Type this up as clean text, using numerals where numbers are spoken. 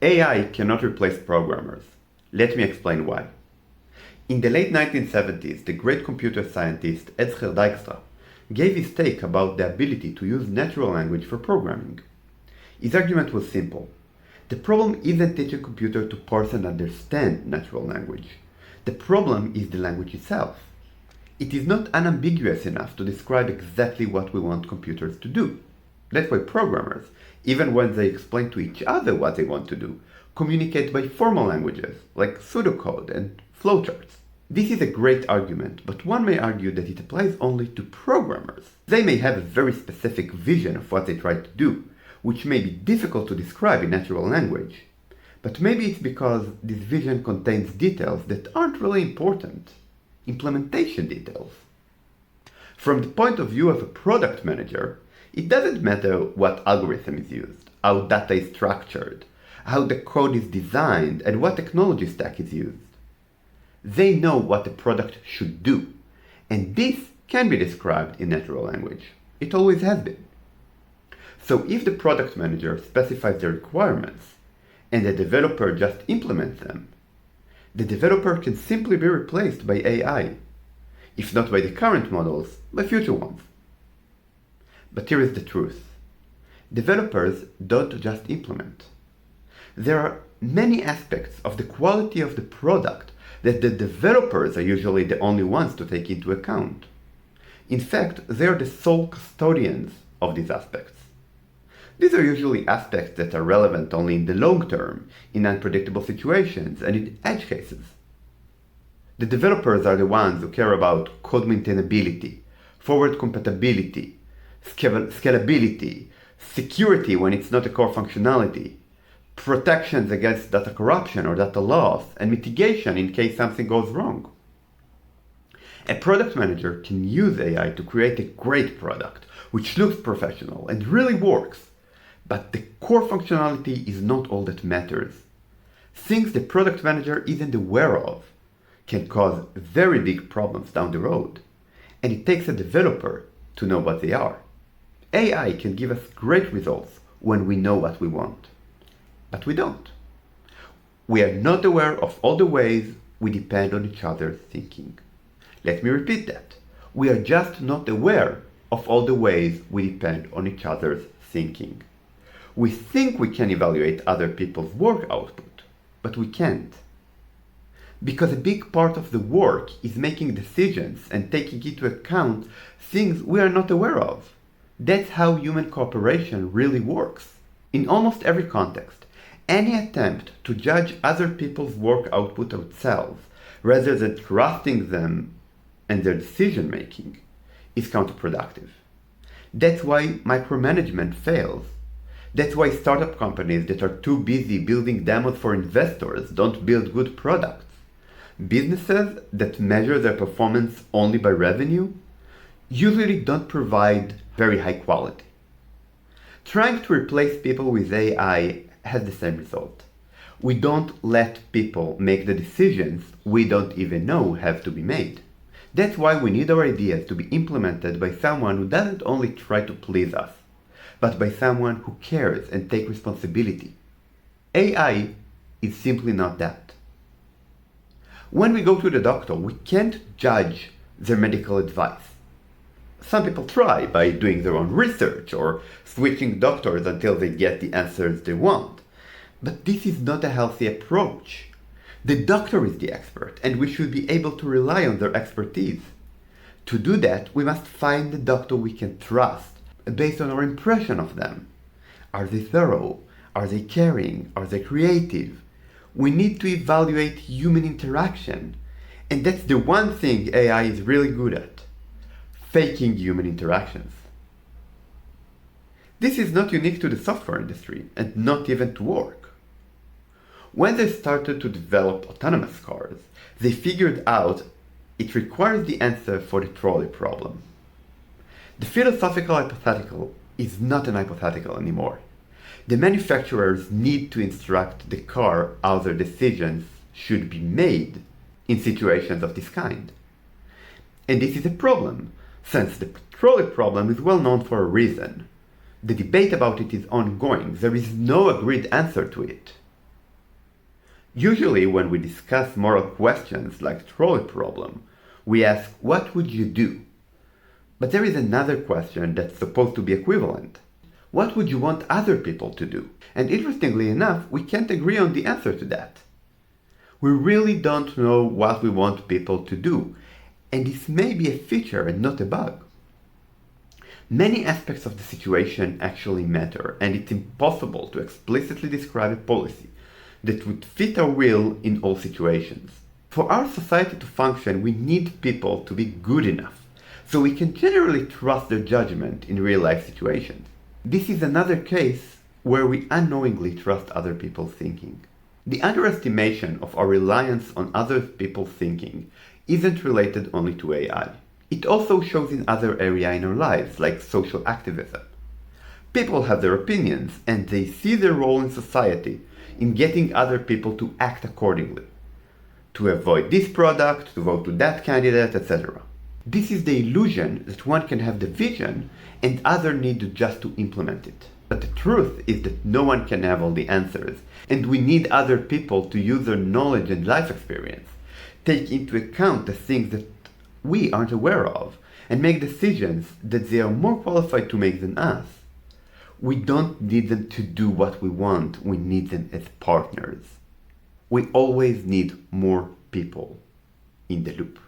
AI cannot replace programmers. Let me explain why. In the late 1970s, the great computer scientist Edsger Dijkstra gave his take about the ability to use natural language for programming. His argument was simple. The problem isn't teaching a computer to parse and understand natural language. The problem is the language itself. It is not unambiguous enough to describe exactly what we want computers to do. That's why programmers, even when they explain to each other what they want to do, communicate by formal languages like pseudocode and flowcharts. This is a great argument, but one may argue that it applies only to programmers. They may have a very specific vision of what they try to do, which may be difficult to describe in natural language. But maybe it's because this vision contains details that aren't really important. Implementation details. From the point of view of a product manager, it doesn't matter what algorithm is used, how data is structured, how the code is designed, and what technology stack is used. They know what the product should do, and this can be described in natural language. It always has been. So if the product manager specifies the requirements, and the developer just implements them, the developer can simply be replaced by AI, if not by the current models, by future ones. But here is the truth. Developers don't just implement. There are many aspects of the quality of the product that the developers are usually the only ones to take into account. In fact, they are the sole custodians of these aspects. These are usually aspects that are relevant only in the long term, in unpredictable situations, and in edge cases. The developers are the ones who care about code maintainability, forward compatibility, scalability, security when it's not a core functionality, protections against data corruption or data loss, and mitigation in case something goes wrong. A product manager can use AI to create a great product, which looks professional and really works, but the core functionality is not all that matters. Things the product manager isn't aware of can cause very big problems down the road, and it takes a developer to know what they are. AI can give us great results when we know what we want. But we don't. We are not aware of all the ways we depend on each other's thinking. Let me repeat that. We are just not aware of all the ways we depend on each other's thinking. We think we can evaluate other people's work output, but we can't. Because a big part of the work is making decisions and taking into account things we are not aware of. That's how human cooperation really works. In almost every context, any attempt to judge other people's work output ourselves, rather than trusting them and their decision making, is counterproductive. That's why micromanagement fails. That's why startup companies that are too busy building demos for investors don't build good products. Businesses that measure their performance only by revenue usually don't provide very high quality. Trying to replace people with AI has the same result. We don't let people make the decisions we don't even know have to be made. That's why we need our ideas to be implemented by someone who doesn't only try to please us, but by someone who cares and takes responsibility. AI is simply not that. When we go to the doctor, we can't judge their medical advice. Some people try by doing their own research or switching doctors until they get the answers they want. But this is not a healthy approach. The doctor is the expert, and we should be able to rely on their expertise. To do that, we must find the doctor we can trust, based on our impression of them. Are they thorough? Are they caring? Are they creative? We need to evaluate human interaction, and that's the one thing AI is really good at: faking human interactions. This is not unique to the software industry, and not even to work. When they started to develop autonomous cars, they figured out it requires the answer for the trolley problem. The philosophical hypothetical is not an hypothetical anymore. The manufacturers need to instruct the car how their decisions should be made in situations of this kind. And this is a problem, since the trolley problem is well known for a reason. The debate about it is ongoing. There is no agreed answer to it. Usually when we discuss moral questions like trolley problem, we ask, what would you do? But there is another question that's supposed to be equivalent. What would you want other people to do? And interestingly enough, we can't agree on the answer to that. We really don't know what we want people to do, and this may be a feature and not a bug. Many aspects of the situation actually matter, and it's impossible to explicitly describe a policy that would fit our will in all situations. For our society to function, we need people to be good enough, so we can generally trust their judgment in real-life situations. This is another case where we unknowingly trust other people's thinking. The underestimation of our reliance on other people's thinking isn't related only to AI. It also shows in other areas in our lives, like social activism. People have their opinions, and they see their role in society in getting other people to act accordingly, to avoid this product, to vote to that candidate, etc. This is the illusion that one can have the vision and others need just to implement it. But the truth is that no one can have all the answers, and we need other people to use their knowledge and life experience, take into account the things that we aren't aware of, and make decisions that they are more qualified to make than us. We don't need them to do what we want, we need them as partners. We always need more people in the loop.